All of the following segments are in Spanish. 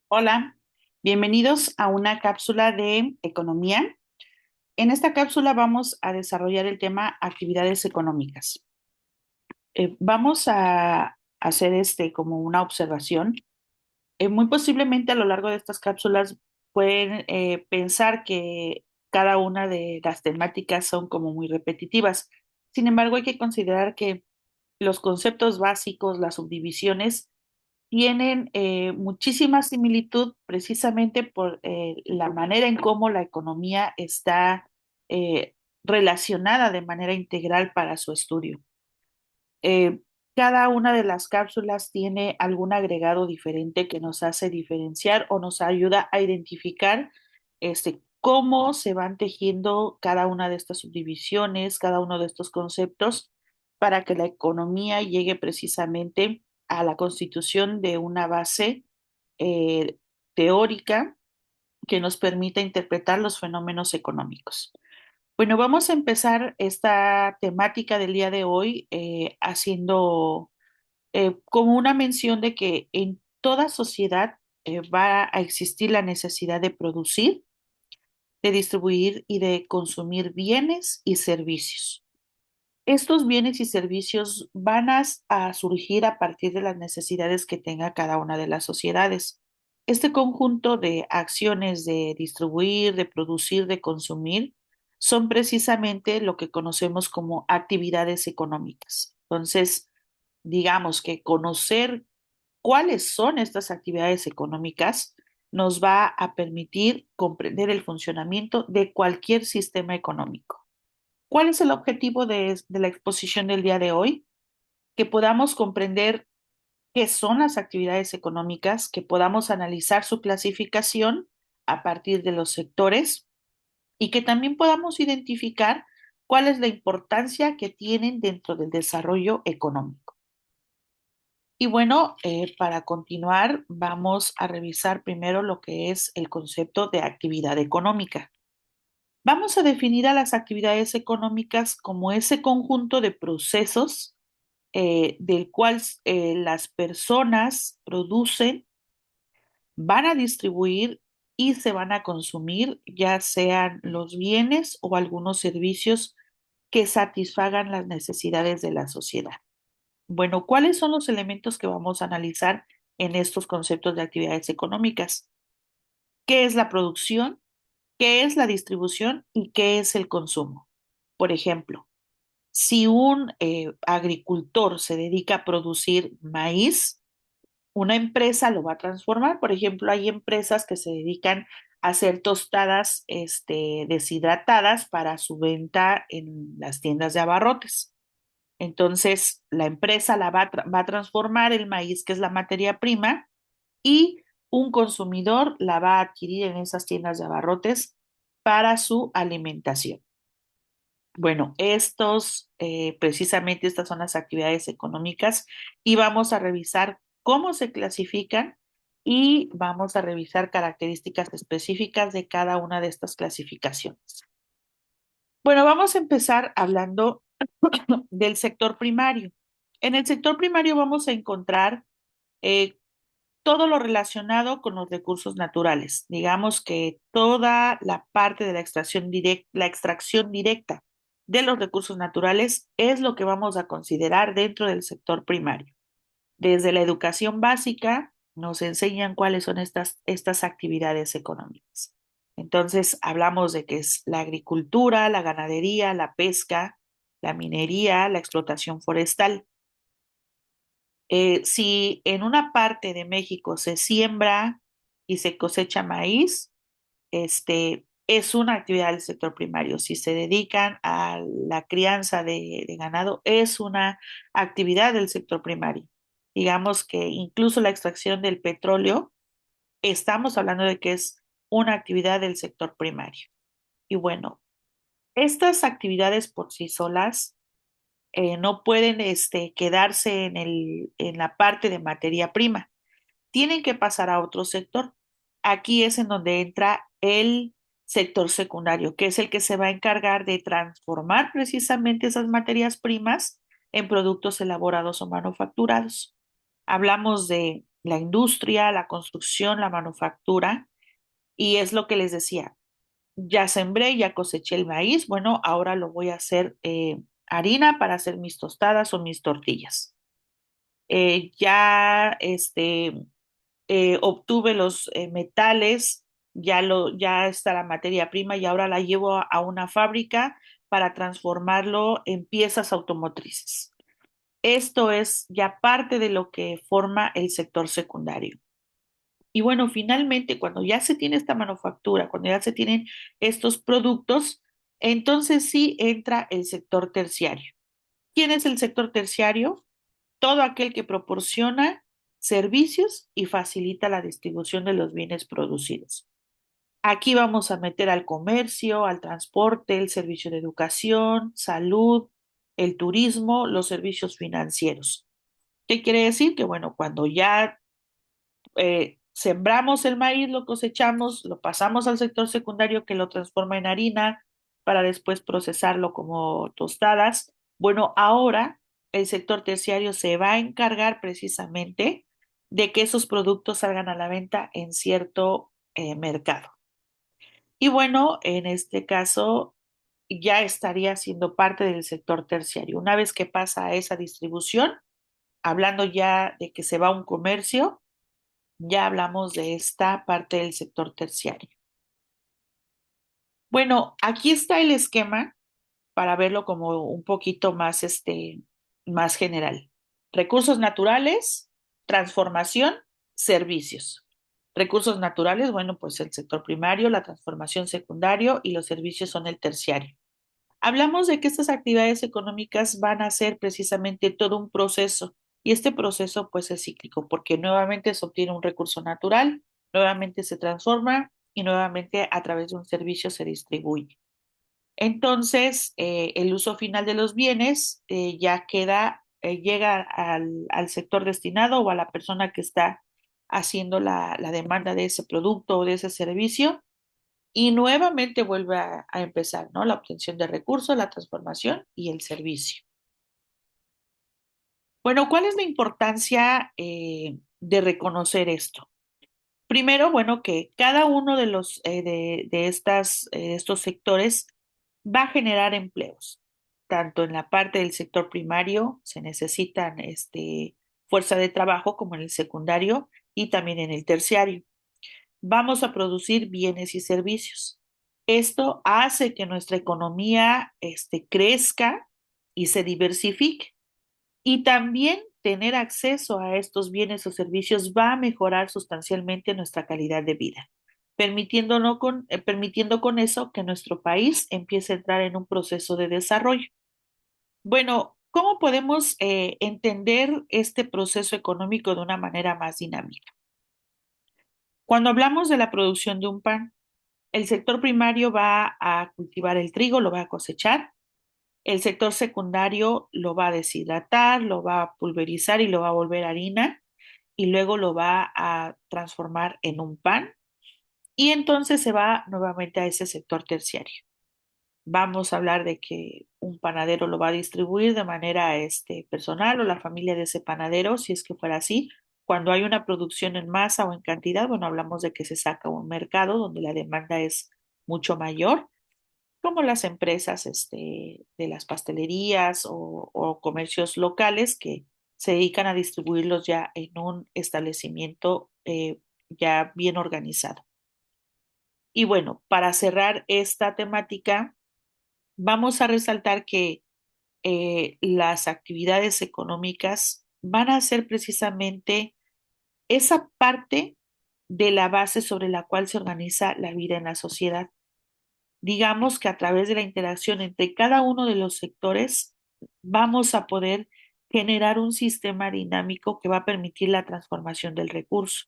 Hola, bienvenidos a una cápsula de economía. En esta cápsula vamos a desarrollar el tema actividades económicas. Vamos a hacer como una observación. Muy posiblemente a lo largo de estas cápsulas pueden pensar que cada una de las temáticas son como muy repetitivas. Sin embargo, hay que considerar que los conceptos básicos, las subdivisiones, tienen muchísima similitud precisamente por la manera en cómo la economía está eh, relacionada de manera integral para su estudio. Eh, Cada una de las cápsulas tiene algún agregado diferente que nos hace diferenciar o nos ayuda a identificar cómo se van tejiendo cada una de estas subdivisiones, cada uno de estos conceptos, para que la economía llegue precisamente a la constitución de una base eh, teórica que nos permita interpretar los fenómenos económicos. Bueno, vamos a empezar esta temática del día de hoy haciendo como una mención de que en toda sociedad va a existir la necesidad de producir, de distribuir y de consumir bienes y servicios. Estos bienes y servicios van a surgir a partir de las necesidades que tenga cada una de las sociedades. Este conjunto de acciones de distribuir, de producir, de consumir, son precisamente lo que conocemos como actividades económicas. Entonces, digamos que conocer cuáles son estas actividades económicas nos va a permitir comprender el funcionamiento de cualquier sistema económico. ¿Cuál es el objetivo de la exposición del día de hoy? Que podamos comprender qué son las actividades económicas, que podamos analizar su clasificación a partir de los sectores y que también podamos identificar cuál es la importancia que tienen dentro del desarrollo económico. Y bueno, para continuar, vamos a revisar primero lo que es el concepto de actividad económica. Vamos a definir a las actividades económicas como ese conjunto de procesos del cual las personas producen, van a distribuir y se van a consumir, ya sean los bienes o algunos servicios que satisfagan las necesidades de la sociedad. Bueno, ¿cuáles son los elementos que vamos a analizar en estos conceptos de actividades económicas? ¿Qué es la producción? ¿Qué es la distribución? ¿Y qué es el consumo? Por ejemplo, si un agricultor se dedica a producir maíz, una empresa lo va a transformar. Por ejemplo, hay empresas que se dedican a hacer tostadas, deshidratadas para su venta en las tiendas de abarrotes. Entonces, la empresa va a transformar el maíz, que es la materia prima, y un consumidor la va a adquirir en esas tiendas de abarrotes para su alimentación. Bueno, precisamente estas son las actividades económicas y vamos a revisar cómo se clasifican y vamos a revisar características específicas de cada una de estas clasificaciones. Bueno, vamos a empezar hablando del sector primario. En el sector primario vamos a encontrar eh, todo lo relacionado con los recursos naturales. Digamos que toda la parte de la extracción directa de los recursos naturales es lo que vamos a considerar dentro del sector primario. Desde la educación básica nos enseñan cuáles son estas actividades económicas. Entonces, hablamos de que es la agricultura, la ganadería, la pesca, la minería, la explotación forestal. Si en una parte de México se siembra y se cosecha maíz, es una actividad del sector primario. Si se dedican a la crianza de ganado, es una actividad del sector primario. Digamos que incluso la extracción del petróleo, estamos hablando de que es una actividad del sector primario. Y bueno, estas actividades por sí solas no pueden quedarse en la parte de materia prima, tienen que pasar a otro sector. Aquí es en donde entra el sector secundario, que es el que se va a encargar de transformar precisamente esas materias primas en productos elaborados o manufacturados. Hablamos de la industria, la construcción, la manufactura, y es lo que les decía, ya sembré, ya coseché el maíz, bueno, ahora lo voy a hacer harina para hacer mis tostadas o mis tortillas. Ya obtuve los metales, ya está la materia prima y ahora la llevo a una fábrica para transformarlo en piezas automotrices. Esto es ya parte de lo que forma el sector secundario. Y bueno, finalmente, cuando ya se tiene esta manufactura, cuando ya se tienen estos productos, entonces sí entra el sector terciario. ¿Quién es el sector terciario? Todo aquel que proporciona servicios y facilita la distribución de los bienes producidos. Aquí vamos a meter al comercio, al transporte, el servicio de educación, salud, el turismo, los servicios financieros. ¿Qué quiere decir? Que bueno, cuando ya sembramos el maíz, lo cosechamos, lo pasamos al sector secundario que lo transforma en harina para después procesarlo como tostadas. Bueno, ahora el sector terciario se va a encargar precisamente de que esos productos salgan a la venta en cierto mercado. Y bueno, en este caso ya estaría siendo parte del sector terciario. Una vez que pasa a esa distribución, hablando ya de que se va a un comercio, ya hablamos de esta parte del sector terciario. Bueno, aquí está el esquema para verlo como un poquito más, más general. Recursos naturales, transformación, servicios. Recursos naturales, bueno, pues el sector primario, la transformación secundario y los servicios son el terciario. Hablamos de que estas actividades económicas van a ser precisamente todo un proceso y este proceso pues es cíclico porque nuevamente se obtiene un recurso natural, nuevamente se transforma y nuevamente a través de un servicio se distribuye. Entonces, el uso final de los bienes ya llega al sector destinado o a la persona que está haciendo la demanda de ese producto o de ese servicio y nuevamente vuelve a empezar, ¿no? La obtención de recursos, la transformación y el servicio. Bueno, ¿cuál es la importancia de reconocer esto? Primero, bueno, que cada uno de estos sectores va a generar empleos. Tanto en la parte del sector primario se necesitan fuerza de trabajo como en el secundario y también en el terciario. Vamos a producir bienes y servicios. Esto hace que nuestra economía crezca y se diversifique. Y también tener acceso a estos bienes o servicios va a mejorar sustancialmente nuestra calidad de vida, permitiendo con eso que nuestro país empiece a entrar en un proceso de desarrollo. Bueno, ¿cómo podemos entender este proceso económico de una manera más dinámica? Cuando hablamos de la producción de un pan, el sector primario va a cultivar el trigo, lo va a cosechar. El sector secundario lo va a deshidratar, lo va a pulverizar y lo va a volver harina y luego lo va a transformar en un pan y entonces se va nuevamente a ese sector terciario. Vamos a hablar de que un panadero lo va a distribuir de manera personal o la familia de ese panadero, si es que fuera así. Cuando hay una producción en masa o en cantidad, bueno, hablamos de que se saca a un mercado donde la demanda es mucho mayor como las empresas de las pastelerías o comercios locales que se dedican a distribuirlos ya en un establecimiento ya bien organizado. Y bueno, para cerrar esta temática, vamos a resaltar que las actividades económicas van a ser precisamente esa parte de la base sobre la cual se organiza la vida en la sociedad. Digamos que a través de la interacción entre cada uno de los sectores vamos a poder generar un sistema dinámico que va a permitir la transformación del recurso.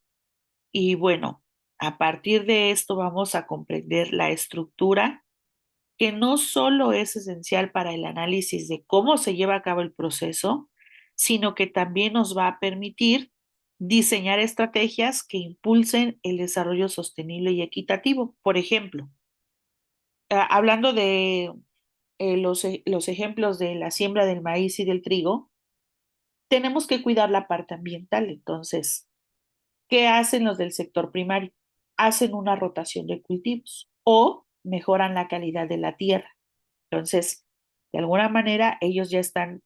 Y bueno, a partir de esto vamos a comprender la estructura que no solo es esencial para el análisis de cómo se lleva a cabo el proceso, sino que también nos va a permitir diseñar estrategias que impulsen el desarrollo sostenible y equitativo. Por ejemplo, hablando de los ejemplos de la siembra del maíz y del trigo, tenemos que cuidar la parte ambiental. Entonces, ¿Qué hacen los del sector primario? Hacen una rotación de cultivos o mejoran la calidad de la tierra. Entonces, de alguna manera, ellos ya están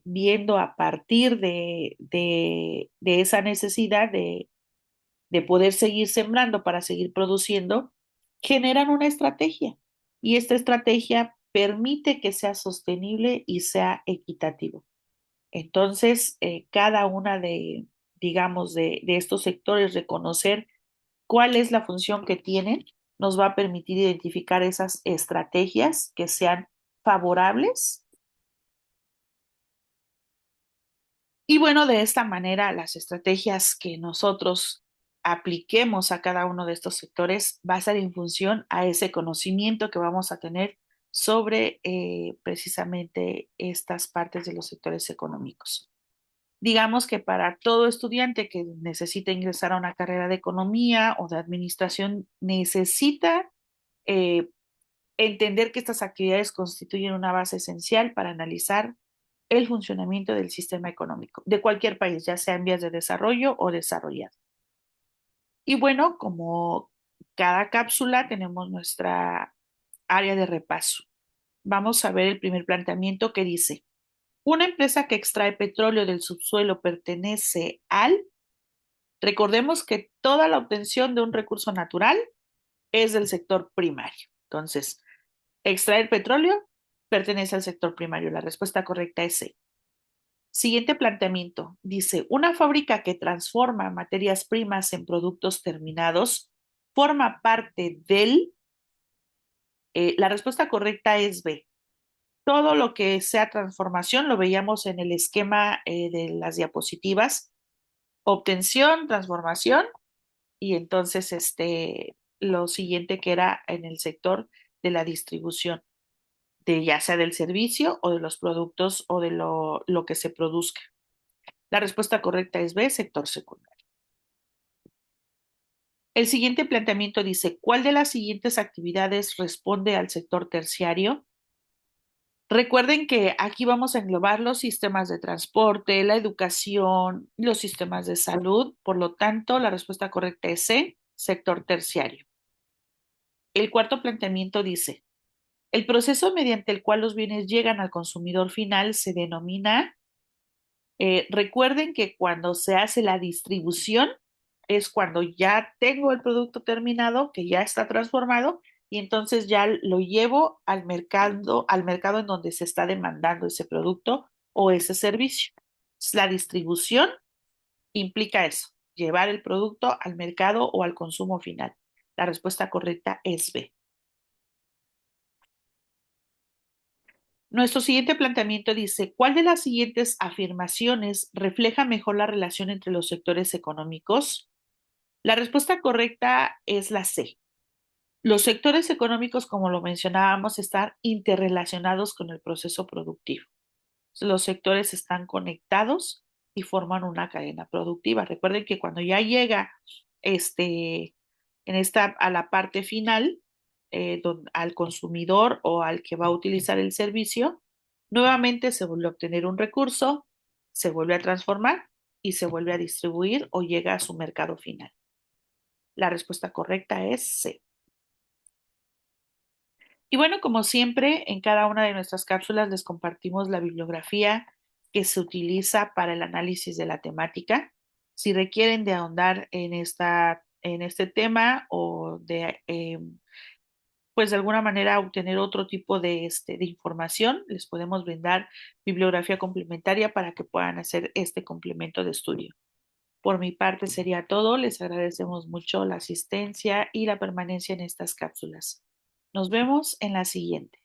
viendo a partir de esa necesidad de poder seguir sembrando para seguir produciendo, generan una estrategia. Y esta estrategia permite que sea sostenible y sea equitativo. Entonces, cada una digamos, de estos sectores, reconocer cuál es la función que tienen, nos va a permitir identificar esas estrategias que sean favorables. Y bueno, de esta manera, las estrategias que nosotros apliquemos a cada uno de estos sectores va a ser en función a ese conocimiento que vamos a tener sobre precisamente estas partes de los sectores económicos. Digamos que para todo estudiante que necesita ingresar a una carrera de economía o de administración, necesita eh, entender que estas actividades constituyen una base esencial para analizar el funcionamiento del sistema económico de cualquier país, ya sea en vías de desarrollo o desarrollado. Y bueno, como cada cápsula tenemos nuestra área de repaso. Vamos a ver el primer planteamiento que dice, una empresa que extrae petróleo del subsuelo pertenece al, recordemos que toda la obtención de un recurso natural es del sector primario. Entonces, extraer petróleo pertenece al sector primario. La respuesta correcta es C. Siguiente planteamiento. Dice, una fábrica que transforma materias primas en productos terminados forma parte del... la respuesta correcta es B. Todo lo que sea transformación lo veíamos en el esquema de las diapositivas. Obtención, transformación y entonces lo siguiente que era en el sector de la distribución, de ya sea del servicio o de los productos o de lo que se produzca. La respuesta correcta es B, sector secundario. El siguiente planteamiento dice, ¿cuál de las siguientes actividades responde al sector terciario? Recuerden que aquí vamos a englobar los sistemas de transporte, la educación, los sistemas de salud. Por lo tanto, la respuesta correcta es C, sector terciario. El cuarto planteamiento dice, el proceso mediante el cual los bienes llegan al consumidor final se denomina, recuerden que cuando se hace la distribución es cuando ya tengo el producto terminado, que ya está transformado, y entonces ya lo llevo al mercado en donde se está demandando ese producto o ese servicio. La distribución implica eso, llevar el producto al mercado o al consumo final. La respuesta correcta es B. Nuestro siguiente planteamiento dice, ¿cuál de las siguientes afirmaciones refleja mejor la relación entre los sectores económicos? La respuesta correcta es la C. Los sectores económicos, como lo mencionábamos, están interrelacionados con el proceso productivo. Los sectores están conectados y forman una cadena productiva. Recuerden que cuando ya llega a la parte final, al consumidor o al que va a utilizar el servicio, nuevamente se vuelve a obtener un recurso, se vuelve a transformar y se vuelve a distribuir o llega a su mercado final. La respuesta correcta es C. Y bueno, como siempre, en cada una de nuestras cápsulas les compartimos la bibliografía que se utiliza para el análisis de la temática. Si requieren de ahondar en este tema o pues de alguna manera obtener otro tipo de información, les podemos brindar bibliografía complementaria para que puedan hacer este complemento de estudio. Por mi parte sería todo. Les agradecemos mucho la asistencia y la permanencia en estas cápsulas. Nos vemos en la siguiente.